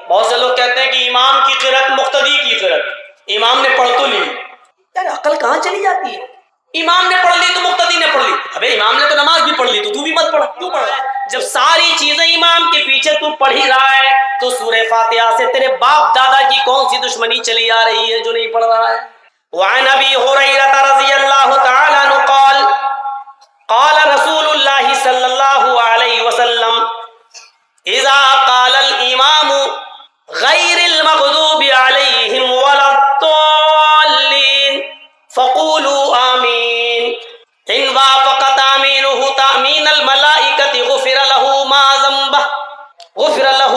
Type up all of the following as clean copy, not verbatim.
بہت سے لوگ کہتے ہیں کہ امام کی قرأت مقتدی کی قرأت، امام نے پڑھ تو لی، یار عقل کہاں چلی جاتی ہے؟ امام نے پڑھ لی تو مقتدی نے پڑھ لی، ابے امام نے تو نماز بھی پڑھ لی تو بھی مت پڑھ، کیوں پڑھ رہا ہے؟ جب ساری چیزیں امام کے پیچھے تو پڑھ ہی رہا ہے تو سورہ فاتحہ سے تیرے باپ دادا کی کون سی دشمنی چلی آ رہی ہے جو نہیں پڑھ رہا ہے؟ وعن ابی ہریرہ رضی اللہ تعالی عنہ قال قال رسول اللہ صلی اللہ علیہ وسلم اذا قال الامام غیر المغضوب علیہم ولا الضالین فقولوا آمین ان وافقت آمینہ تأمین الملائکۃ غفر له ما ذنبہ غفر له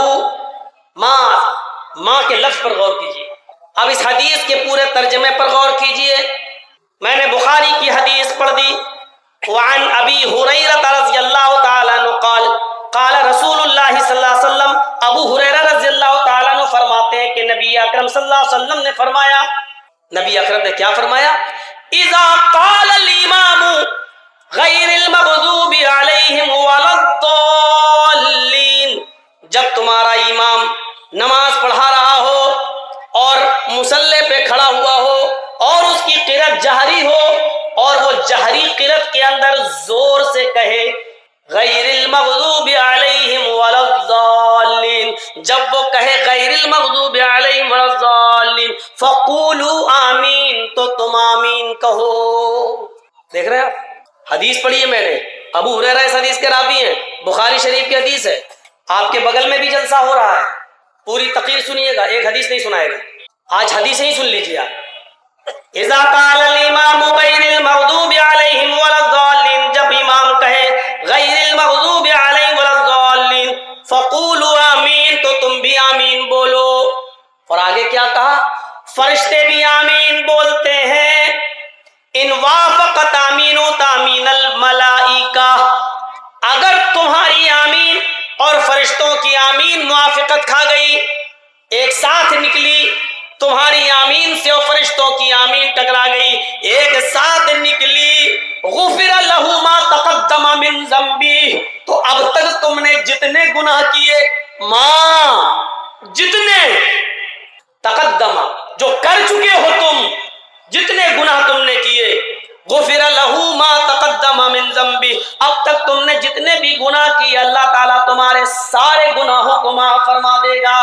ما کے لفظ پر غور کیجیے۔ اب اس حدیث کے پورے ترجمے پر غور کیجیے۔ میں نے بخاری کی حدیث پڑھ دی۔ وعن ابی ہریرہ رضی اللہ تعالی عنہ قال قال رسول اللہ صلی اللہ علیہ وسلم، ابو ہریرہ رضی اللہ تعالی عنہ فرماتے ہیں کہ نبی اکرم صلی اللہ علیہ وسلم نے فرمایا، نبی اکرم نے کیا فرمایا؟ اذا قال الامام غیر المغضوب علیہم ولا الضالین، جب تمہارا امام نماز پڑھا رہا ہو اور مصلی پہ کھڑا ہوا ہو اور اس کی قرأت جہری ہو اور وہ جہری قرأت کے اندر زور سے کہے غیر المغضوب علیہم ولا الضالین، جب وہ کہے غیر المغضوب علیہم ولا الضالین فقولوا آمین، تو تم آمین کہو۔ دیکھ رہے ہیں آپ، حدیث پڑھی ہے میں نے، ابو ہریرہ اس حدیث کے راوی ہیں، بخاری شریف کی حدیث ہے، آپ کے بغل میں بھی جلسہ ہو رہا ہے، پوری تقریر سنیے گا، ایک حدیث نہیں سنائے گا، آج حدیث ہی سن لیجیے آپ۔ اذا قال الامام غیر المغضوب علیہم ولا الضالین، جب امام کہے غیر المغضوب علیہم ولا الضالین فقولوا آمین، تو تم بھی آمین بولو۔ اور آگے کیا کہا؟ فرشتے بھی آمین بولتے ہیں۔ ان وافقت آمین تامین الملائکہ، اگر تمہاری آمین اور فرشتوں کی آمین موافقت کھا گئی، ایک ساتھ نکلی، تمہاری آمین سے اور فرشتوں کی آمین ٹکرا گئی، ایک ساتھ نکلی، غفر لہ ما تقدم من ذنبہ، تو اب تک تم نے جتنے گناہ کیے، جتنے تقدم جو کر چکے ہو تم، جتنے گناہ تم نے کیے، غفر لہ ما تقدم من ذنبہ، اب تک تم نے جتنے بھی گناہ کیے اللہ تعالیٰ تمہارے سارے گناہوں کو معاف فرما دے گا۔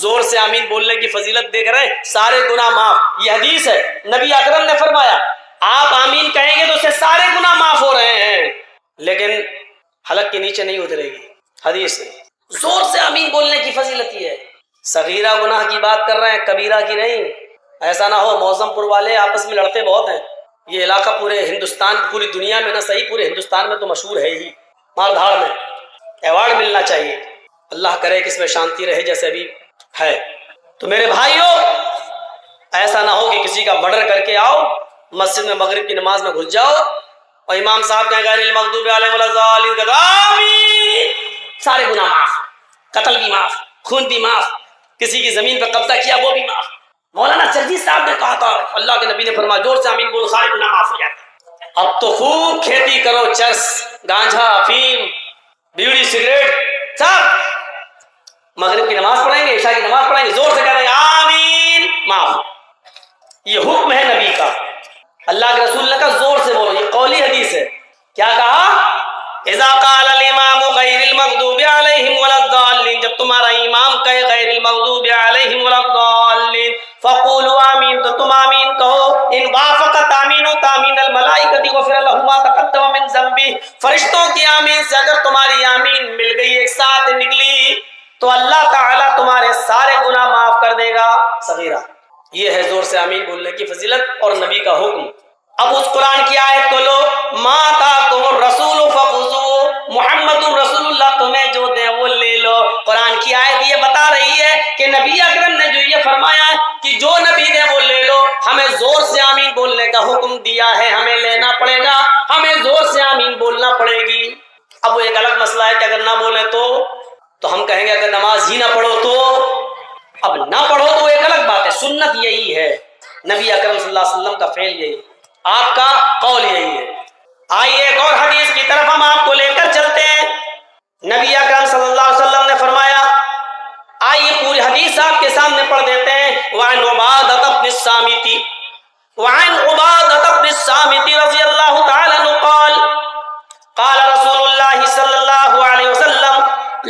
زور سے آمین بولنے کی فضیلت دیکھ رہے ہیں، سارے گناہ معاف، یہ حدیث ہے، نبی اکرم نے فرمایا آپ آمین کہیں گے تو اس سے سارے گناہ معاف ہو رہے ہیں، لیکن حلق کے نیچے نہیں اترے گی، حدیث ہے۔ زور سے آمین بولنے کی فضیلت یہ ہے۔ صغیرہ گناہ کی بات کر رہے ہیں، کبیرہ کی نہیں۔ ایسا نہ ہو معظم پور والے آپس میں لڑتے بہت ہیں، یہ علاقہ پورے ہندوستان، پوری دنیا میں نہ صحیح پورے ہندوستان میں تو مشہور ہے ہی، مار دھاڑ میں ایوارڈ ملنا چاہیے، اللہ کرے کہ اس میں شانتی رہے جیسے ابھی ہے۔ تو میرے بھائیوں، ایسا نہ ہو کہ کسی کا مرڈر کر کے آؤ مسجد میں مغرب کی نماز میں گھس جاؤ اور امام صاحب کہیں غیر المغضوب علیہم ولا الضالین، آمین، سارے گناہ معاف، قتل بھی معاف، خون بھی معاف، کسی کی زمین پہ قبضہ کیا وہ بھی معاف۔ مولانا چرجیت صاحب نے کہا تھا، اللہ کے نبی نے فرمایا زور سے آمین بولو سارے گناہ معاف ہو جاتے۔ اب تو خوب کھیتی کرو، چرس، گانجا، افیم، بیڑی، سگریٹ، سب مغرب کی نماز پڑھیں گے، عشاء کی نماز پڑھیں گے، زور سے کہہ رہے ہیں آمین، معاف۔ یہ حکم ہے نبی کا، اللہ کے رسول نے کہا زور سے بولو، یہ قولی حدیث ہے۔ کیا کہا؟ اذا قال الامام غیر المغضوب علیہم ولا الضالین، جب تمہارا امام کہے غیر المغضوب علیہم ولا الضالین فقولوا آمین، تو تم آمین کہو۔ ان وافقت آمین تامین الملائکۃ غفر لہ ما تقدم من ذنبہ، فرشتوں کی آمین سے اگر تمہاری آمین مل گئی، ایک ساتھ نکلی، تو اللہ تعالیٰ تمہارے سارے گناہ معاف کر دے گا۔ صغیرہ، یہ ہے زور سے آمین بولنے کی فضیلت اور نبی کا حکم۔ اب اس قرآن کی آیت کو لو، ما آتاکم الرسول فخذوہ، محمد رسول اللہ تمہیں جو دے وہ لے لو۔ قرآن کی آیت یہ بتا رہی ہے کہ نبی اکرم نے جو یہ فرمایا ہے کہ جو نبی دے وہ لے لو، ہمیں زور سے آمین بولنے کا حکم دیا ہے، ہمیں لینا پڑے گا، ہمیں زور سے آمین بولنا پڑے گی۔ اب وہ ایک الگ مسئلہ ہے کہ اگر نہ بولے تو ہم کہیں گے اگر نماز ہی نہ پڑھو تو، اب نہ پڑھو تو ایک الگ بات ہے، سنت یہی ہے، نبی اکرم صلی اللہ علیہ وسلم کا فعل یہی، آپ کا قول یہی ہے۔ آئیے ایک اور حدیث کی طرف ہم آپ کو لے کر چلتے ہیں۔ نبی اکرم صلی اللہ علیہ وسلم نے فرمایا، آئیے پوری حدیث آپ کے سامنے پڑھ دیتے ہیں. وعن عبادۃ بن الصامت رضی اللہ تعالی عنہ قال قال رسول اللہ صلی اللہ علیہ وسلم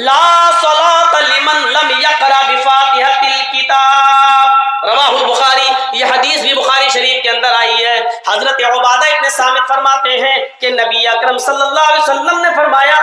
لا صلاة لمن لم يقرأ بفاتحة الكتاب. رواہ البخاری. یہ حدیث بھی بخاری شریف کے اندر آئی ہے. حضرت عبادہ ابن صامت فرماتے ہیں کہ نبی اکرم صلی اللہ علیہ وسلم نے فرمایا،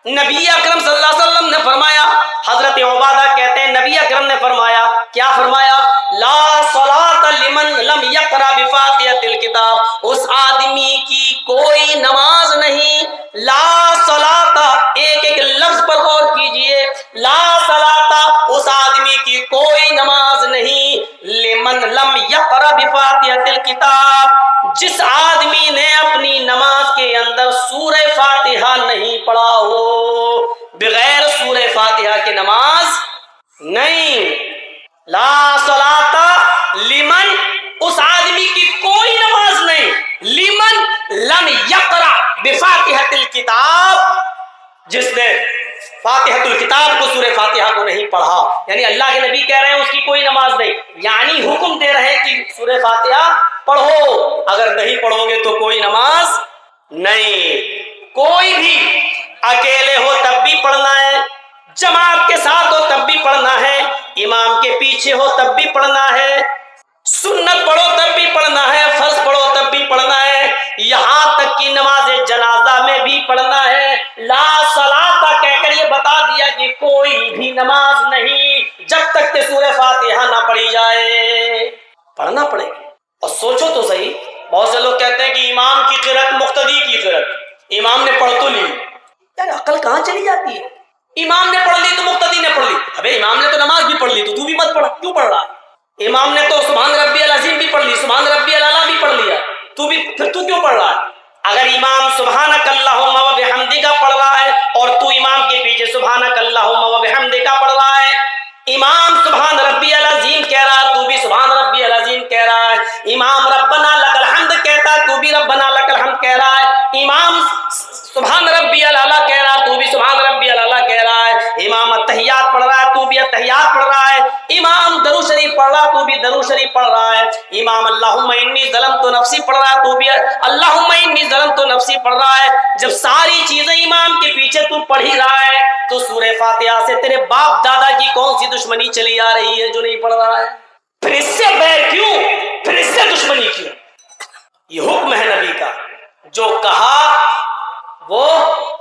نبی اکرم صلی اللہ علیہ وسلم نے فرمایا، حضرت عبادہ کہتے ہیں نبی اکرم نے فرمایا، کیا فرمایا؟ لا صلاة لمن لم يقرأ بفاتحة الكتاب. اس آدمی کی کوئی نماز نہیں. لا صلاة، ایک ایک لفظ پر غور کیجئے. لا صلاة، اس آدمی کی کوئی نماز نہیں. لمن لم يقرأ بفاتحة الكتاب، جس آدمی نے اپنی نماز کے اندر سورہ فاتحہ نہیں پڑھا ہو. بغیر سورہ فاتحہ کے نماز نہیں. لا صلاة لمن، اس آدمی کی کوئی نماز نہیں. لمن لم یقرأ بفاتحة الکتاب، جس نے فاتحۃ الکتاب کو سورہ فاتحہ کو نہیں پڑھا. یعنی اللہ کے نبی کہہ رہے ہیں اس کی کوئی نماز نہیں، یعنی حکم دے رہے ہیں کہ سورہ فاتحہ پڑھو. اگر نہیں پڑھو گے تو کوئی نماز نہیں. کوئی بھی اکیلے ہو تب بھی پڑھنا ہے، جماعت کے ساتھ ہو تب بھی پڑھنا ہے، امام کے پیچھے ہو تب بھی پڑھنا ہے، سنت پڑھو تب بھی پڑھنا ہے، فرض پڑھو تب بھی پڑھنا ہے، یہاں تک کہ نماز جنازہ میں بھی پڑھنا ہے. لا صلاۃ کہہ کر یہ بتا دیا کہ کوئی بھی نماز نہیں جب تک کہ سورہ فاتحہ نہ پڑھی جائے. پڑھنا پڑے گا. اور سوچو تو صحیح، بہت سے لوگ کہتے ہیں کہ امام کی قرأت مقتدی کی قرأت، امام نے پڑھ تو لی. یار عقل کہاں چلی جاتی ہے؟ امام نے پڑھ لی تو مقتدی نے پڑھ لی. ابے امام نے تو نماز بھی پڑھ لی تو بھی مت پڑھ، کیوں پڑھ رہا؟ امام نے تو سبحان ربی العظیم بھی پڑھ لی، سبحان ربی الاعلیٰ بھی پڑھ لیا، پھر تو کیوں پڑھ رہا ہے؟ اگر امام سبحانک اللہم و بحمدک پڑھ رہا ہے اور تو امام کے پیچھے سبحانک اللہم و بحمدک پڑھ رہا ہے، امام سبحان ربی العظیم کہہ رہا ہے تو بھی سبحان ربی العظیم کہہ رہا ہے، امام ربنا لک الحمد کہتا ہے تو بھی ربنا لک الحمد کہہ رہا ہے، امام سبحان ربی الاعلیٰ کہہ رہا ہے تو بھی سبحان ربی الاعلیٰ کہہ رہا ہے، امام التحیات پڑھ رہا ہے تو بھی التحیات پڑھ رہا ہے، امام درود شریف پڑھ رہا ہے تو بھی درود شریف پڑھ رہا ہے، امام اللہم انی ظلمت نفسی پڑھ رہا ہے تو بھی اللہم انی ظلمت نفسی پڑھ رہا ہے. جب ساری چیزیں امام کے پیچھے تو پڑھ ہی رہا ہے تو سورہ فاتحہ سے تیرے باپ دادا کی کون سی دشمنی چلی آ رہی ہے جو نہیں پڑھ رہا ہے؟ پھر اس سے بیر کیوں؟ پھر اس سے دشمنی کیوں؟ یہ حکم ہے نبی کا، جو کہا وہ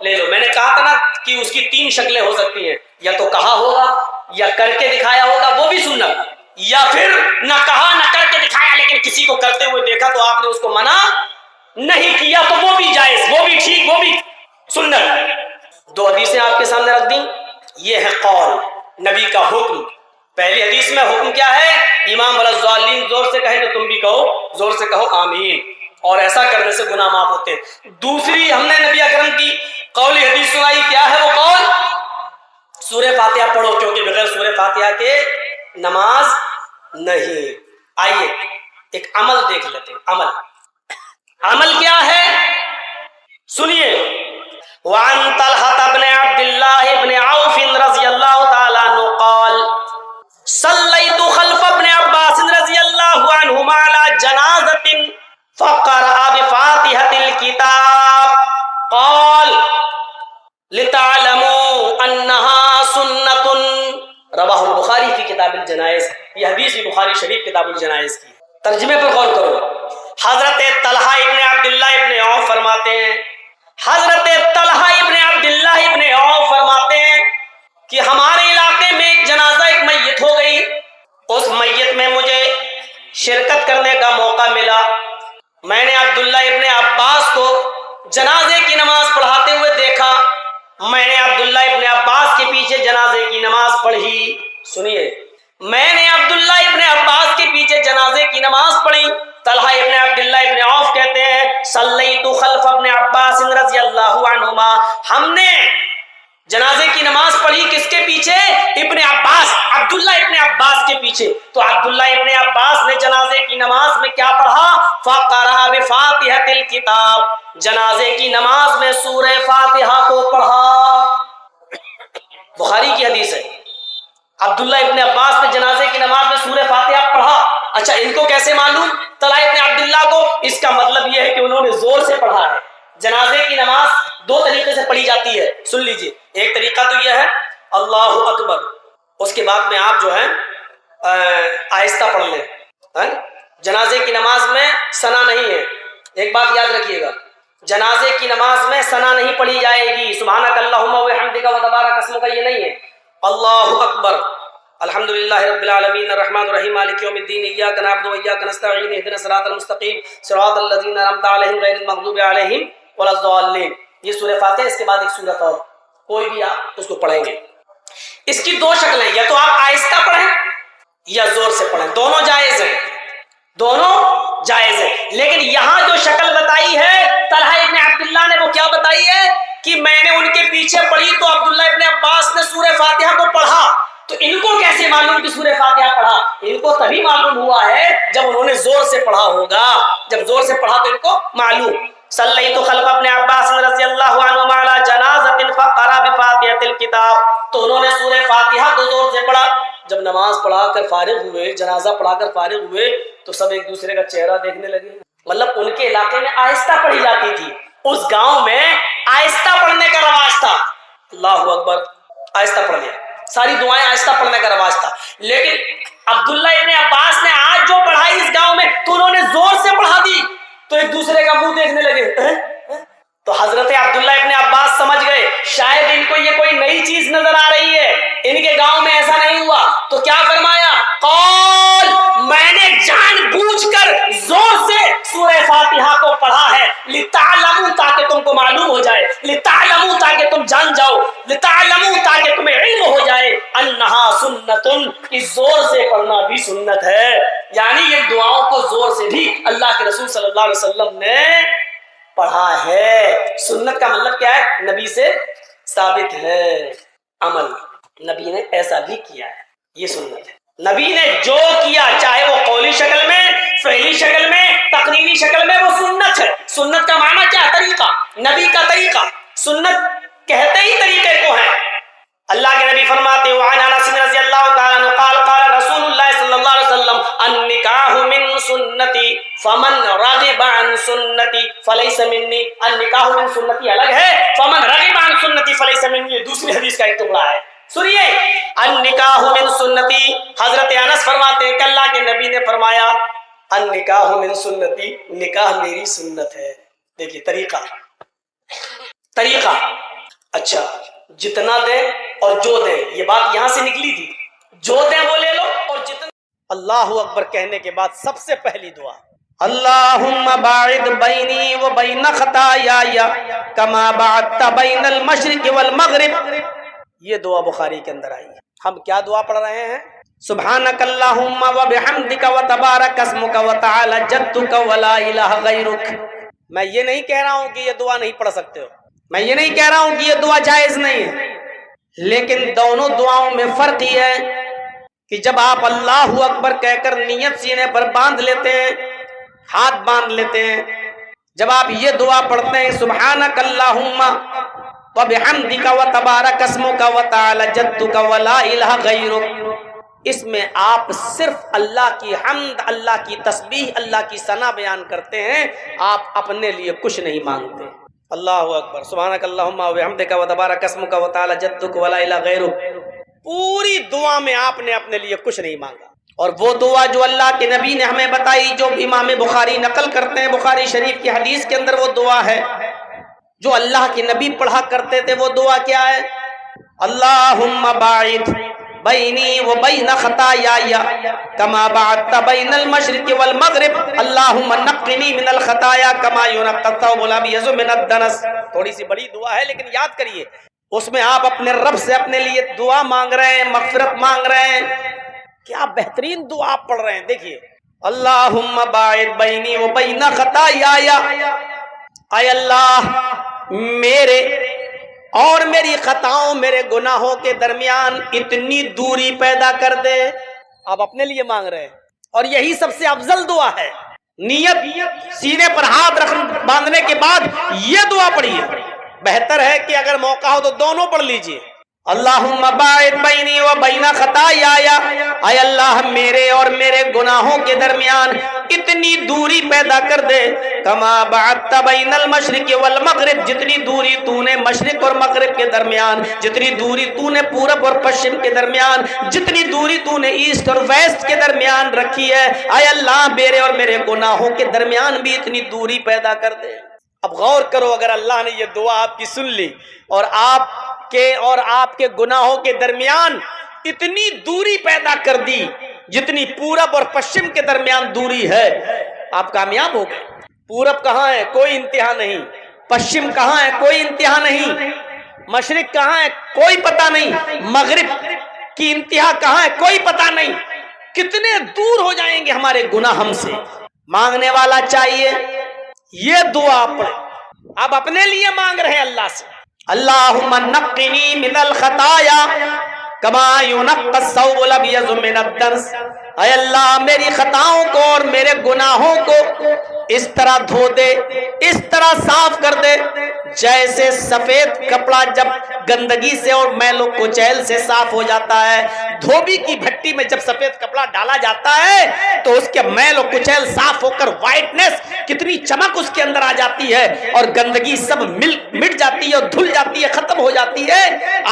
لے لو. میں نے کہا تھا نا کہ اس کی تین شکلیں ہو سکتی ہیں، یا تو کہا ہوگا یا کر کے دکھایا ہوگا وہ بھی سنت، یا پھر نہ کہا نہ کر کے دکھایا لیکن کسی کو کرتے ہوئے دیکھا تو آپ نے اس کو منع نہیں کیا تو وہ بھی جائز، وہ بھی ٹھیک، وہ بھی سنت. دو حدیثیں آپ کے سامنے رکھ دیں. یہ ہے قول نبی کا حکم. پہلی حدیث میں حکم کیا ہے؟ امام ولا الضالین زور سے کہے تو تم بھی کہو، زور سے کہو آمین، اور ایسا کرنے سے گناہ معاف ہوتے. دوسری ہم نے نبی اکرم کی قولی حدیث سنائی، کیا ہے وہ قول؟ سورہ فاتحہ پڑھو، کیونکہ بغیر سورہ فاتحہ کے نماز نہیں. آئیے ایک عمل دیکھ لیتے ہیں. عمل کیا ہے سنیے. وعن طلحة بن عبد الله بن عوف رضی اللہ تعالی عنہ قال صلیت خلف ابن عباس رضی اللہ عنہما على جنازة فقرأ بفاتحة الكتاب قال لتعلموا انها سنة. رواہ البخاری فی کتاب الجنائز. یہ حدیث بھی بخاری شریف کتاب الجنائز کی. ترجمے پر غور کرو. حضرت طلحہ ابن عبداللہ ابن عوف فرماتے ہیں، حضرت طلحہ ابن عبداللہ ابن عوف فرماتے ہیں کہ ہمارے علاقے میں ایک جنازہ، ایک میت ہو گئی. اس میت میں مجھے شرکت کرنے کا موقع ملا. میں نے عبداللہ ابن عباس کو جنازے کی نماز پڑھاتے ہوئے دیکھا. میں نے عبداللہ ابن عباس کے پیچھے جنازے کی نماز پڑھی. سنیے، میں نے عبداللہ ابن عباس کے پیچھے جنازے کی نماز پڑھی. طلحہ ابن عبداللہ ابن عوف کہتے ہیں صلیت خلف ابن عباس رضی اللہ عنہما، ہم نے جنازے کی نماز پڑھی کس کے پیچھے؟ ابن عباس، عبداللہ ابن عباس کے پیچھے. تو عبداللہ ابن عباس نے جنازے کی نماز میں کیا پڑھا؟ فقرأ بفاتحة الکتاب، جنازے کی نماز میں سورہ فاتحہ کو پڑھا. بخاری کی حدیث ہے. عبداللہ ابن عباس نے جنازے کی نماز میں سورہ فاتحہ پڑھا. اچھا ان کو کیسے معلوم؟ طلحہ ابن عبداللہ کو. اس کا مطلب یہ ہے کہ انہوں نے زور سے پڑھا ہے. جنازے کی نماز دو طریقے سے پڑھی جاتی ہے, سن لیجئے. ایک طریقہ تو یہ ہے اللہ اکبر, اس کے بعد میں آپ جو ہے آہستہ پڑھ لیں. جنازے کی نماز میں ثنا نہیں ہے, ایک بات یاد رکھیے گا, جنازے کی نماز میں ثنا نہیں پڑھی جائے گی. سبحانک اللہم و بحمدک و تبارک اسمک, یہ نہیں ہے. اللہ اکبر, الحمدللہ رب العالمین الرحمن الرحیم مالک یوم الدین ایاک نعبد و ایاک نستعین اهدنا الصراط المستقیم صراط الذین انعمت علیہم غیر المغضوب علیہم ولا الضالین. یہ سورہ فاتحہ. اس کے بعد ایک سورت اور, کوئی بھی آپ اس کو پڑھیں گے. اس کی دو شکلیں, یا تو آپ آہستہ پڑھیں یا زور سے پڑھیں, دونوں جائز ہیں, دونوں جائز ہیں. لیکن یہاں جو شکل بتائی ہے طلحہ ابن عبداللہ نے, وہ کیا بتائی ہے کہ میں نے ان کے پیچھے پڑھی تو عبداللہ ابن عباس نے سورہ فاتحہ کو پڑھا. تو ان کو کیسے معلوم کہ سورہ فاتحہ پڑھا؟ ان کو تبھی معلوم ہوا ہے جب انہوں نے زور سے پڑھا ہوگا. جب زور سے پڑھا تو ان کو معلوم. صلیت خلف ابن عباس رضی اللہ عنہما علی جنازۃ فقرأ بفاتحۃ الکتاب, تو انہوں نے سورہ فاتحہ کو زور سے پڑھا. جب نماز پڑھا کر فارغ ہوئے, جنازہ پڑھا کر فارغ ہوئے, تو سب ایک دوسرے کا چہرہ دیکھنے لگے. مطلب ان کے علاقے میں آہستہ پڑھی جاتی تھی, اس گاؤں میں آہستہ پڑھنے کا رواج تھا. اللہ اکبر, آہستہ پڑھ لیا, ساری دعائیں آہستہ پڑھنے کا رواج تھا. لیکن عبداللہ ابن عباس نے آج جو پڑھائی اس گاؤں میں, تو انہوں نے زور سے پڑھا دی, تو ایک دوسرے کا منہ دیکھنے لگے. تو حضرت عبداللہ ابن عباس سمجھ گئے شاید ان کو یہ کوئی نئی چیز نظر آ رہی ہے, ان کے گاؤں میں ایسا نہیں ہوا. تو کیا فرمایا, قال, میں نے جان بوجھ کر زور سے سورہ فاتحہ کو پڑھا ہے, لتعلموا, تاکہ تم کو معلوم ہو جائے, لتعلموا, تاکہ تم جان جاؤ, لتعلموا, تاکہ تمہیں علم ہو جائے, انہا سنتن, اس زور سے پڑھنا بھی سنت ہے. یعنی یہ دعاؤں کو زور سے بھی اللہ کے رسول صلی اللہ علیہ وسلم نے پڑھا ہے. سنت کا مطلب کیا ہے؟ نبی سے ثابت ہے عمل, نبی نے ایسا بھی کیا ہے, یہ سنت ہے. نبی نے جو کیا, چاہے وہ قولی شکل میں, فعلی شکل میں, تقریری شکل میں, وہ سنت ہے. سنت کا معنی کیا ہے؟ طریقہ, نبی کا طریقہ. سنت کہتے ہی طریقے کو ہے. اللہ کے نبی فرماتے ہیں وعن انس رضی اللہ تعالی عنہ قال قال رسول اللہ صلی اللہ علیہ وسلم النکاح من سنتی فمن رغب عن سنتی فلیس منی. النکاح من سنتی الگ ہے, فمن رغب عن سنتی فلیس منی یہ دوسری حدیث کا ایک ٹکڑا ہے. سنیے, النکاح من سنتی, حضرت انس فرماتے ہیں کہ اللہ کے نبی نے فرمایا النکاح من سنتی, نکاح میری سنت ہے. دیکھیے طریقہ, طریقہ. اچھا, جتنا دیں اور جو دیں, یہ بات یہاں سے نکلی تھی, جو دیں وہ لے لو اور جتنا. اللہ اکبر کہنے کے بعد سب سے پہلی دعا, اللہم باعد بینی و بین خطایای کما باعدت بین المشرق والمغرب. یہ دعا بخاری کے اندر آئی ہے. ہم کیا دعا پڑھ رہے ہیں؟ سبحانک اللہم و بحمدک و تبارک اسمک و تعالی جدک و لا الہ غیرک. میں یہ نہیں کہہ رہا ہوں کہ یہ دعا نہیں پڑھ سکتے ہو, میں یہ نہیں کہہ رہا ہوں کہ یہ دعا جائز نہیں ہے, لیکن دونوں دعاؤں میں فرق یہ ہے کہ جب آپ اللہ اکبر کہہ کر نیت سینے پر باندھ لیتے ہیں, ہاتھ باندھ لیتے ہیں, جب آپ یہ دعا پڑھتے ہیں سبحانک اللہم و بحمدک و تبارک اسمک و تعالی جدک و لا الہ غیرک, اس میں آپ صرف اللہ کی حمد, اللہ کی تسبیح, اللہ کی ثنا بیان کرتے ہیں, آپ اپنے لیے کچھ نہیں مانگتے. اللہ اکبر, سبحانک اللہم و بحمدک و تبارک اسمک و تعالی جدک و لا الہ غیرک. پوری دعا میں آپ نے اپنے لیے کچھ نہیں مانگا. اور وہ دعا جو اللہ کے نبی نے ہمیں بتائی, جو امام بخاری نقل کرتے ہیں, بخاری شریف کی حدیث کے اندر وہ دعا ہے جو اللہ کے نبی پڑھا کرتے تھے. وہ دعا کیا ہے؟ اللہم باعد بینی و بین خطایای کما باعدت بین المشرق والمغرب اللہم نقنی من الخطایا کما ینقی الثوب الابیض من الدنس. تھوڑی سی بڑی دعا ہے لیکن یاد کریے, اس میں آپ اپنے رب سے اپنے لیے دعا مانگ رہے ہیں, مغفرت مانگ رہے ہیں. کیا بہترین دعا آپ پڑھ رہے ہیں. دیکھیے, اللہم باعد بینی و بین خطایای, اے اللہ میرے اور میری خطاؤں, میرے گناہوں کے درمیان اتنی دوری پیدا کر دے. آپ اپنے لیے مانگ رہے ہیں, اور یہی سب سے افضل دعا ہے. نیت سینے پر ہاتھ باندھنے کے بعد یہ دعا پڑھیے. بہتر ہے کہ اگر موقع ہو تو دونوں پڑھ لیجئے, اللہم باعد بینی و بین خطایا، اے اللہ میرے اور میرے گناہوں کے درمیان اتنی دوری پیدا کر دے، کما بعدت بین المشرق والمغرب، جتنی دوری تو نے مشرق اور مغرب کے درمیان، جتنی دوری تو نے پورب اور پشچم کے درمیان، جتنی دوری تو نے ایسٹ اور ویسٹ کے درمیان رکھی ہے، اے اللہ میرے اور میرے گناہوں کے درمیان بھی اتنی دوری پیدا کر دے۔ اب غور کرو، اگر اللہ نے یہ دعا آپ کی سن لی اور آپ کے گناہوں کے درمیان اتنی دوری پیدا کر دی جتنی پورب اور پشچم کے درمیان دوری ہے، آپ کامیاب ہو گئے۔ پورب کہاں ہے؟ کوئی انتہا نہیں۔ پشچم کہاں ہے؟ کوئی انتہا نہیں۔ مشرق کہاں ہے؟ کوئی پتہ نہیں۔ مغرب کی انتہا کہاں ہے؟ کوئی پتہ نہیں۔ کتنے دور ہو جائیں گے ہمارے گناہ ہم سے۔ مانگنے والا چاہیے یہ دعا پڑھے۔ آپ اپنے لیے مانگ رہے ہیں اللہ سے، اللہم نقنی من الخطایا کما ینقی الثوب الابیض من الدنس، اے اللہ میری خطاؤں کو اور میرے گناہوں کو اس طرح دھو دے، اس طرح صاف کر دے جیسے سفید کپڑا جب گندگی سے اور میل و کچیل سے صاف ہو جاتا ہے۔ دھوبی کی بھٹی میں جب سفید کپڑا ڈالا جاتا ہے تو اس کے میل و کچیل صاف ہو کر وائٹنس، کتنی چمک اس کے اندر آ جاتی ہے اور گندگی سب مٹ جاتی ہے اور دھل جاتی ہے، ختم ہو جاتی ہے۔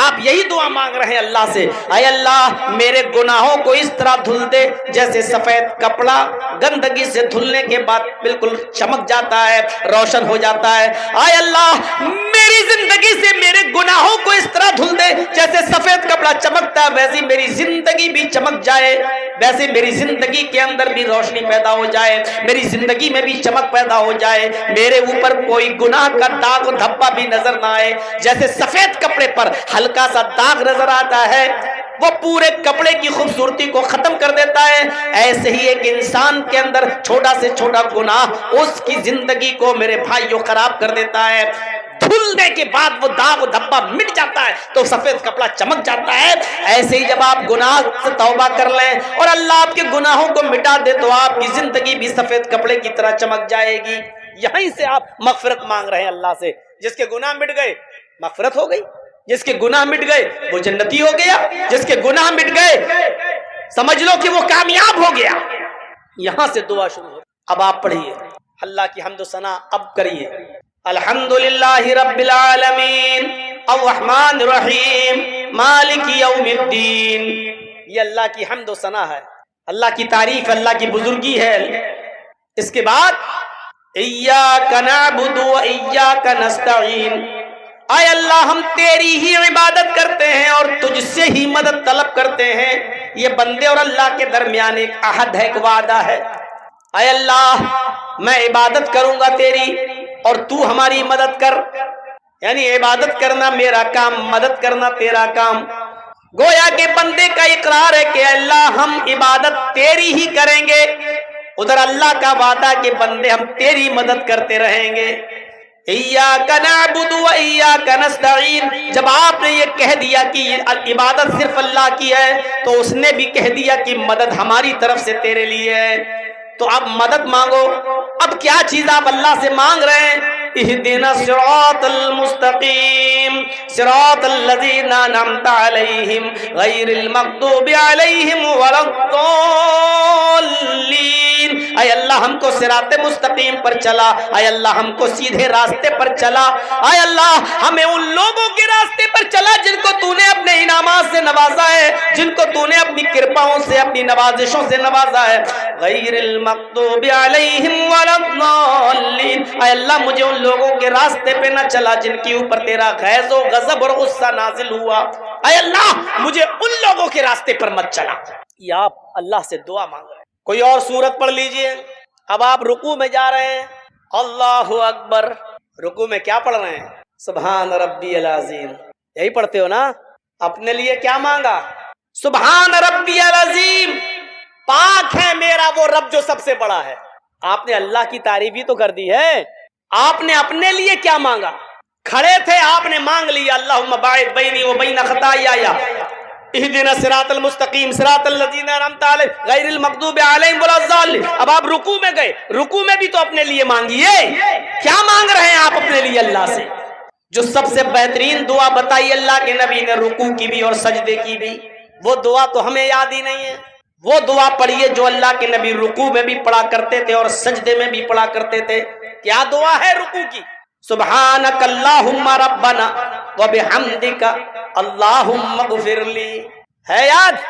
آپ یہی دعا مانگ رہے ہیں اللہ سے، اے اللہ میرے گناہوں کو اس طرح دھل دے جیسے سفید کپڑا گندگی سے دھلنے کے بعد بالکل چمک جاتا ہے، روشن ہو جاتا ہے۔ اے اللہ میری زندگی سے میرے گناہوں کو اس طرح دھل دے جیسے سفید کپڑا چمکتا ہے، ویسی میری زندگی بھی چمک جائے، ویسے میری زندگی کے اندر بھی روشنی پیدا ہو جائے، میری زندگی میں بھی چمک پیدا ہو جائے، میرے اوپر کوئی گناہ کا داغ و دھبا بھی نظر نہ آئے۔ جیسے سفید کپڑے پر ہلکا سا داغ نظر آتا ہے، وہ پورے کپڑے کی خوبصورتی کو ختم کر دیتا ہے، ایسے ہی ایک انسان کے اندر چھوٹا سے چھوٹا گناہ اس کی زندگی کو میرے بھائیوں خراب کر دیتا ہے۔ دھلنے کے بعد وہ داغ و دھبا مٹ جاتا ہے تو سفید کپڑا چمک جاتا ہے۔ ایسے ہی جب آپ گناہ سے توبہ کر لیں اور اللہ آپ کے گناہوں کو مٹا دے تو آپ کی زندگی بھی سفید کپڑے کی طرح چمک جائے گی۔ یہیں سے آپ مغفرت مانگ رہے ہیں اللہ سے۔ جس کے گناہ مٹ گئے مغفرت ہو گئی، جس کے گناہ مٹ گئے وہ جنتی ہو گیا، جس کے گناہ مٹ گئے سمجھ لو کہ وہ کامیاب ہو گیا۔ یہاں سے دعا شروع ہو۔ اب آپ پڑھیے، اللہ کی حمد و ثنا اب کریے۔ الحمدللہ رب العالمین الرحمن الرحیم مالک یوم الدین۔ یہ اللہ کی حمد و ثنا ہے، اللہ کی تعریف، اللہ کی بزرگی ہے۔ اس کے بعد ایاک نعبد و ایاک نستعین، اے اللہ ہم تیری ہی عبادت کرتے ہیں اور تجھ سے ہی مدد طلب کرتے ہیں۔ یہ بندے اور اللہ کے درمیان ایک عہد ہے، ایک وعدہ ہے۔ اے اللہ میں عبادت کروں گا تیری اور تو ہماری مدد کر، یعنی عبادت کرنا میرا کام، مدد کرنا تیرا کام۔ گویا کہ بندے کا اقرار ہے کہ اللہ ہم عبادت تیری ہی کریں گے، ادھر اللہ کا وعدہ کہ بندے ہم تیری مدد کرتے رہیں گے۔ ایاک نعبد و ایاک نستعین، جب آپ نے یہ کہہ دیا کہ عبادت صرف اللہ کی ہے تو اس نے بھی کہہ دیا کہ مدد ہماری طرف سے تیرے لیے ہے، تو اب مدد مانگو۔ اب کیا چیز آپ اللہ سے مانگ رہے ہیں؟ اہدنا الصراط المستقیم صراط الذین انعمت علیہم غیر المغضوب علیہم ولا الضالین۔ اے اللہ ہم کو صراط مستقیم پر چلا، اے اللہ ہم کو سیدھے راستے پر چلا، اے اللہ ہمیں ان لوگوں کے راستے پر چلا جن کو تو نے اپنے انعامات سے نوازا ہے، جن کو تو نے اپنی کرپاؤں سے، اپنی نوازشوں سے نوازا ہے۔ غیر المغضوب علیہم ولا الضالین، اے اللہ مجھے ان لوگوں کے راستے پہ نہ چلا جن کے اوپر تیرا غیظ و غضب اور غصہ نازل ہوا، اے اللہ مجھے ان لوگوں کے راستے پر مت چلا۔ یہ آپ اللہ سے دعا مانگ رہے ہیں۔ کوئی اور سورت پڑھ لیجئے۔ اب آپ رکوع میں جا رہے ہیں، اللہ اکبر۔ رکوع میں کیا پڑھ رہے ہیں؟ سبحان ربی العظیم، یہی پڑھتے ہو نا؟ اپنے لیے کیا مانگا؟ سبحان ربی العظیم، پاک ہے میرا وہ رب جو سب سے بڑا ہے۔ آپ نے اللہ کی تعریف ہی تو کر دی ہے۔ آپ نے اپنے لیے کیا مانگا؟ کھڑے تھے آپ نے مانگ لیا، اللہم باعد بینی و بین خطایا اہدنا الصراط المستقیم صراط الذین انعمت علیہم غیر المغضوب علیہم ولا الضالین۔ اب آپ رکوع میں گئے، رکوع میں بھی تو اپنے لیے مانگیے۔ کیا مانگ رہے ہیں آپ اپنے لیے اللہ سے؟ جو سب سے بہترین دعا بتائی اللہ کے نبی نے رکوع کی بھی اور سجدے کی بھی، وہ دعا تو ہمیں یاد ہی نہیں ہے۔ وہ دعا پڑھیے جو اللہ کے نبی رکوع میں بھی پڑھا کرتے تھے اور سجدے میں بھی پڑھا کرتے تھے۔ کیا دعا ہے رکوع کی؟ سبحانک اللہم ربنا وبحمدک اللہم اغفر لی۔ ہے یاد؟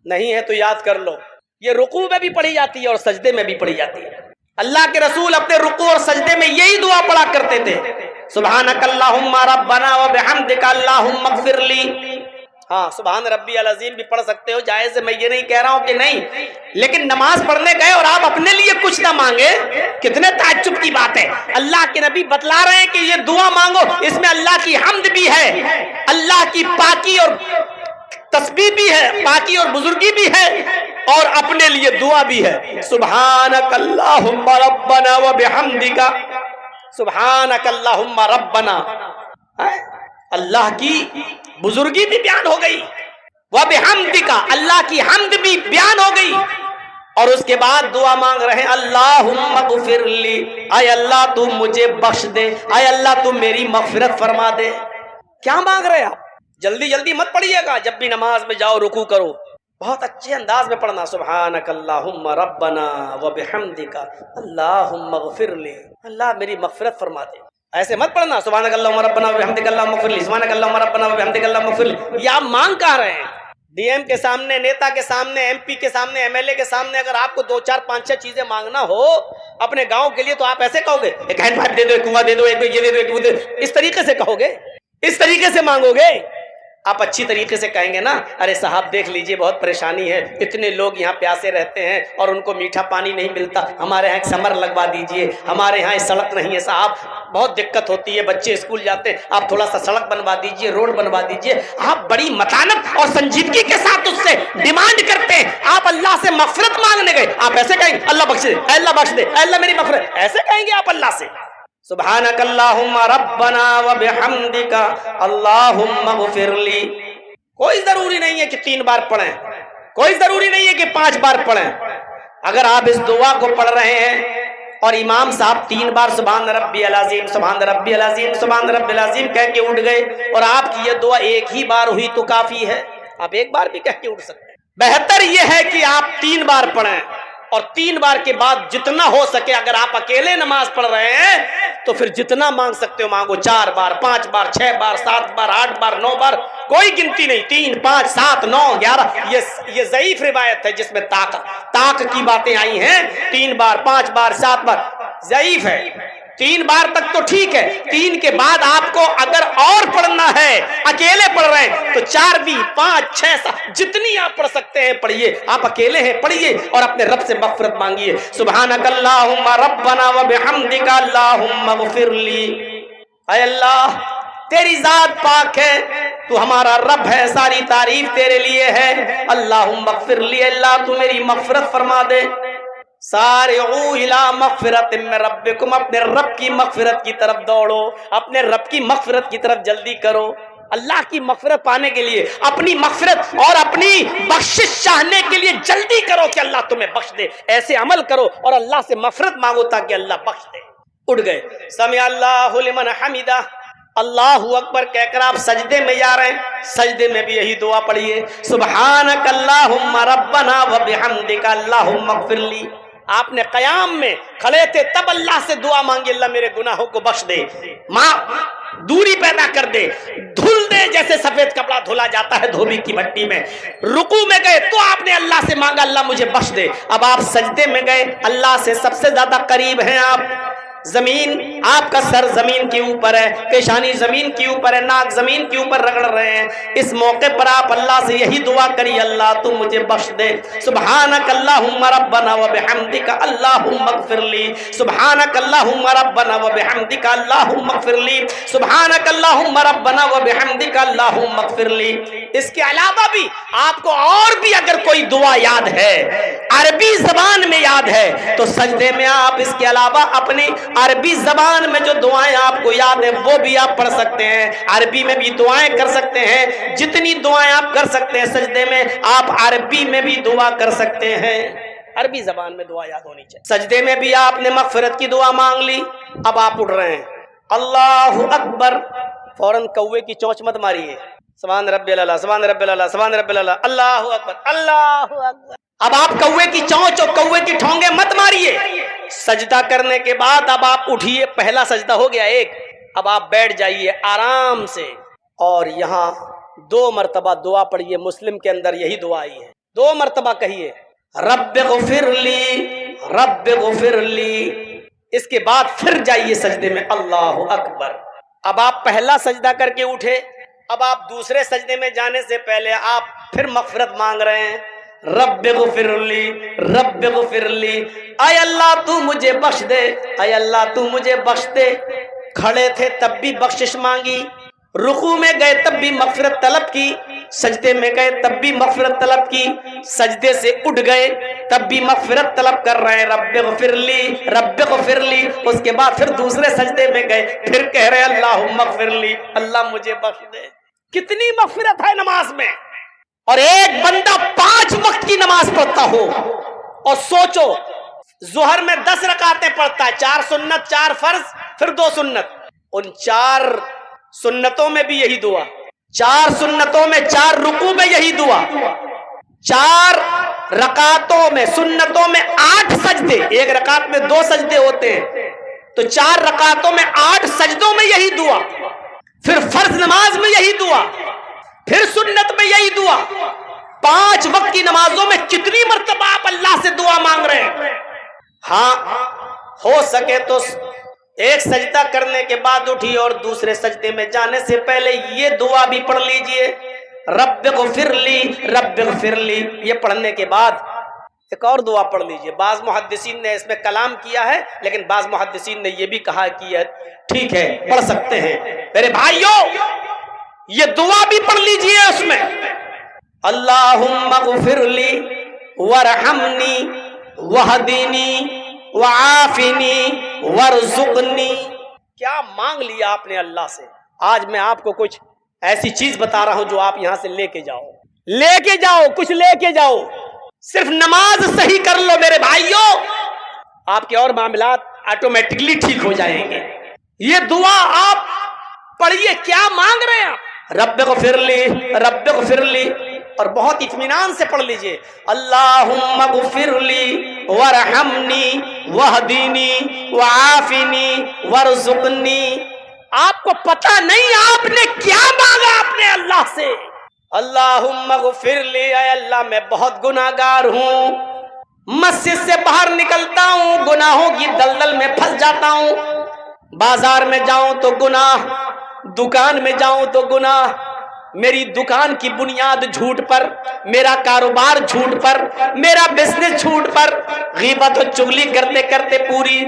نہیں ہے تو یاد کر لو، یہ رکوع میں بھی پڑھی جاتی ہے اور سجدے میں بھی پڑھی جاتی ہے۔ اللہ کے رسول اپنے رکوع اور سجدے میں یہی دعا پڑھا کرتے تھے، سبحانک اللہم ربنا وبحمدک اللہم اغفر لی۔ ہاں سبحان ربی العظیم بھی پڑھ سکتے ہو، جائز ہے، میں یہ نہیں کہہ رہا ہوں کہ نہیں، لیکن نماز پڑھنے گئے اور آپ اپنے لیے کچھ نہ مانگے، کتنے تعجب کی بات ہے۔ اللہ کے نبی بتلا رہے ہیں کہ یہ دعا مانگو، اس میں اللہ کی حمد بھی ہے، اللہ کی پاکی اور تسبیح بھی ہے، پاکی اور بزرگی بھی ہے، اور اپنے لیے دعا بھی ہے، سبحانک اللہم ربنا وبحمدک، سبحانک اللہم ربنا، اللہ کی بزرگی بھی بیان ہو گئی، وبحمدک، اللہ کی حمد بھی بیان ہو گئی، اور اس کے بعد دعا مانگ رہے ہیں اللہم اغفر لی، اے اللہ تو مجھے بخش دے، اے اللہ تو میری مغفرت فرما دے۔ کیا مانگ رہے ہیں آپ؟ جلدی جلدی مت پڑھیے گا، جب بھی نماز میں جاؤ رکوع کرو بہت اچھے انداز میں پڑھنا، سبحانک اللہم ربنا وبحمدک اللہم اغفر لی، اللہ میری مغفرت فرما دے۔ ایسے مت پڑھنا سبحانک اللہم ربنا وبحمدک اللہم اغفر لی، سبحانک اللہم ربنا وبحمدک اللہم اغفر لی۔ یہ آپ مانگ کہاں رہے ہیں؟ ڈی ایم کے سامنے، نیتا کے سامنے، ایم پی کے سامنے، ایم ایل اے کے سامنے اگر آپ کو 2 4 5 6 چیزیں مانگنا ہو اپنے گاؤں کے لیے تو آپ ایسے کہو گے، ایک ہینڈ پائپ دے دو، ایک کنواں دے دو، ایک یہ دے دو، ایک وہ دے دو، اس طریقے سے کہو گے؟ اس طریقے سے مانگو گے؟ آپ اچھی طریقے سے کہیں گے نا، ارے صاحب دیکھ لیجئے بہت پریشانی ہے، اتنے لوگ یہاں پیاسے رہتے ہیں اور ان کو میٹھا پانی نہیں ملتا، ہمارے یہاں ایک سمر لگوا دیجئے، ہمارے یہاں سڑک نہیں ہے صاحب، بہت دقت ہوتی ہے، بچے اسکول جاتے ہیں، آپ تھوڑا سا سڑک بنوا دیجئے، روڈ بنوا دیجئے۔ آپ بڑی متانت اور سنجیدگی کے ساتھ اس سے ڈیمانڈ کرتے ہیں۔ آپ اللہ سے مغفرت مانگنے گئے، آپ ایسے کہیں گے اللہ بخش دے، اے اللہ بخش دے، اے اللہ میری مغفرت، ایسے کہیں گے آپ اللہ سے؟ سبحانک اللہم ربنا وبحمدک اللہم اغفر لی۔ کوئی ضروری نہیں ہے کہ 3 بار پڑھیں، کوئی ضروری نہیں ہے کہ 5 بار پڑھیں۔ اگر آپ اس دعا کو پڑھ رہے ہیں اور امام صاحب 3 بار سبحان ربی العظیم، سبحان ربی العظیم، سبحان ربی العظیم کہہ کے اٹھ گئے اور آپ کی یہ دعا ایک ہی بار ہوئی تو کافی ہے، آپ 1 بار بھی کہہ کے اٹھ سکتے ہیں۔ بہتر یہ ہے کہ آپ 3 بار پڑھیں، اور 3 بار کے بعد جتنا ہو سکے، اگر آپ اکیلے نماز پڑھ رہے ہیں تو پھر جتنا مانگ سکتے ہو مانگو، 4 بار، 5 بار، 6 بار، 7 بار، 8 بار، 9 بار، کوئی گنتی نہیں، 3 5 7 9 11۔ یہ ضعیف روایت ہے جس میں طاق کی باتیں آئی ہیں، 3 بار، 5 بار، 7 بار ضعیف ہے۔ 3 بار تک تو ٹھیک ہے، 3 کے بعد آپ کو اگر اور پڑھنا ہے، اکیلے پڑھ رہے ہیں تو 4 بھی، 5 6 7 جتنی آپ پڑھ سکتے ہیں پڑھیے، آپ اکیلے ہیں پڑھیے اور اپنے رب سے مغفرت مانگیے، سبحانک اللہم ربنا وبحمدک اللہم اغفر لی۔ اے اللہ تیری ذات پاک ہے، تو ہمارا رب ہے، ساری تعریف تیرے لیے ہے، اللہم اغفر لی، اللہ تو میری مغفرت فرما دے۔ سارعوا الی مغفرۃ من ربکم، اپنے رب کی مغفرت کی طرف دوڑو، اپنے رب کی مغفرت کی طرف جلدی کرو۔ اللہ کی مغفرت پانے کے لیے، اپنی مغفرت اور اپنی بخشش چاہنے کے لیے جلدی کرو کہ اللہ تمہیں بخش دے، ایسے عمل کرو اور اللہ سے مغفرت مانگو تاکہ اللہ بخش دے۔ اٹھ گئے، سمع اللہ لمن حمدہ، اللہ اکبر کہہ کر آپ سجدے میں جا رہے ہیں، سجدے میں بھی یہی دعا پڑھیے، سبحانک اللہم ربنا وبحمدک اللہم اغفر لی۔ آپ نے قیام میں کھڑے تھے تب اللہ سے دعا مانگی، اللہ میرے گناہوں کو بخش دے، ماں دوری پیدا کر دے، دھل دے جیسے سفید کپڑا دھلا جاتا ہے دھوبی کی بھٹی میں۔ رکوع میں گئے تو آپ نے اللہ سے مانگا اللہ مجھے بخش دے۔ اب آپ سجدے میں گئے، اللہ سے سب سے زیادہ قریب ہیں آپ، زمین، آپ کا سر زمین کے اوپر ہے، پیشانی زمین کے اوپر ہے، ناک زمین کے اوپر رگڑ رہے ہیں، اس موقع پر آپ اللہ سے یہی دعا کری، اللہ تو مجھے بخش دے، سبحانک اللہم ربنا وبحمدک اللہم اغفر لی، سبحانک اللہم ربنا وبحمدک اللہم اغفر لی، سبحانک اللہم ربنا وبحمدک اللہم اغفر لی۔ اس کے علاوہ بھی آپ کو اور بھی اگر کوئی دعا یاد ہے، عربی زبان میں یاد ہے، تو سجدے میں آپ اس کے علاوہ اپنی عربی زبان میں جو دعائیں آپ کو یاد ہیں وہ بھی آپ پڑھ سکتے ہیں، عربی میں بھی دعائیں کر سکتے ہیں، جتنی دعائیں آپ کر سکتے ہیں سجدے میں آپ عربی میں بھی دعا کر سکتے ہیں، عربی زبان میں دعا یاد ہونی چاہیے۔ سجدے میں بھی آپ نے مغفرت کی دعا مانگ لی، اب آپ اٹھ رہے ہیں، اللہ اکبر، فوراً کوے کی چونچ مت ماریے، سبحان ربی اللہ، سبحان ربی اللہ، سبحان ربی اللہ، اللہ اکبر، اللہ اکبر۔ اب آپ کوے کی چونچ اور کوے کی ٹھونگے مت ماریے۔ سجدہ کرنے کے بعد اب آپ اٹھیے، پہلا سجدہ ہو گیا ایک، اب آپ بیٹھ جائیے آرام سے اور یہاں 2 مرتبہ دعا پڑھیے۔ مسلم کے اندر یہی دعا آئی ہے، 2 مرتبہ کہیے رب اغفر لی، رب اغفر لی۔ اس کے بعد پھر جائیے سجدے میں، اللہ اکبر۔ اب آپ پہلا سجدہ کر کے اٹھے، اب آپ دوسرے سجدے میں جانے سے پہلے آپ پھر مغفرت مانگ رہے ہیں، رب اغفر لی، رب اغفر لی، اے اللہ تو مجھے بخش دے، اے اللہ تو مجھے بخش دے۔ کھڑے تھے تب بھی بخشش مانگی، رکوع میں گئے تب بھی مغفرت طلب کی، سجدے میں گئے تب بھی مغفرت طلب کی، سجدے سے اٹھ گئے تب بھی مغفرت طلب کر رہے ہیں، رب اغفر لی، رب اغفر لی۔ اس کے بعد پھر دوسرے سجدے میں گئے، پھر کہہ رہے ہیں اللہم اغفر لی، اللہ مجھے بخش دے۔ کتنی مغفرت ہے نماز میں! اور ایک بندہ 5 وقت کی نماز پڑھتا ہو، اور سوچو ظہر میں 10 رکعتیں پڑھتا ہے، 4 سنت 4 فرض پھر 2 سنت، ان 4 سنتوں میں بھی یہی دعا، 4 سنتوں میں 4 رکوع میں یہی دعا، 4 رکعتوں میں سنتوں میں 8 سجدے، ایک رکعت میں 2 سجدے ہوتے ہیں تو 4 رکعتوں میں 8 سجدوں میں یہی دعا، پھر فرض نماز میں یہی دعا، پھر سنت میں یہی دعا۔ 5 وقت کی نمازوں میں کتنی مرتبہ آپ اللہ سے دعا مانگ رہے ہیں؟ ہاں ہو سکے تو ایک سجدہ کرنے کے بعد اٹھی اور دوسرے سجدے میں جانے سے پہلے یہ دعا بھی پڑھ لیجئے، رب اغفر لی، رب اغفر لی۔ یہ پڑھنے کے بعد ایک اور دعا پڑھ لیجئے۔ بعض محدثین نے اس میں کلام کیا ہے، لیکن بعض محدثین نے یہ بھی کہا کہ ٹھیک ہے پڑھ سکتے ہیں۔ میرے بھائیوں یہ دعا بھی پڑھ لیجئے اس میں، اللہم اغفر لی ورحمنی وہدنی وعافنی ورزقنی۔ کیا مانگ لیا آپ نے اللہ سے؟ آج میں آپ کو کچھ ایسی چیز بتا رہا ہوں جو آپ یہاں سے لے کے جاؤ، کچھ لے کے جاؤ۔ صرف نماز صحیح کر لو میرے بھائیوں، آپ کے اور معاملات آٹومیٹکلی ٹھیک ہو جائیں گے۔ یہ دعا آپ پڑھیے، کیا مانگ رہے ہیں؟ رب اغفر لی، رب اغفر لی، اور بہت اطمینان سے پڑھ لیجئے، اللہم اغفر لی ورحمنی وہدنی وعافنی ورزقنی۔ آپ کو پتہ نہیں آپ نے کیا مانگا اپنے اللہ سے۔ اللہم اغفر لی، اے اللہ میں بہت گناہگار ہوں، مسجد سے باہر نکلتا ہوں گناہوں کی دلدل میں پھنس جاتا ہوں، بازار میں جاؤں تو گناہ، دکان میں جاؤں تو گناہ، میری دکان کی بنیاد جھوٹ پر، میرا کاروبار جھوٹ پر، میرا بزنس جھوٹ پر، غیبت و چغلی کرتے کرتے پوری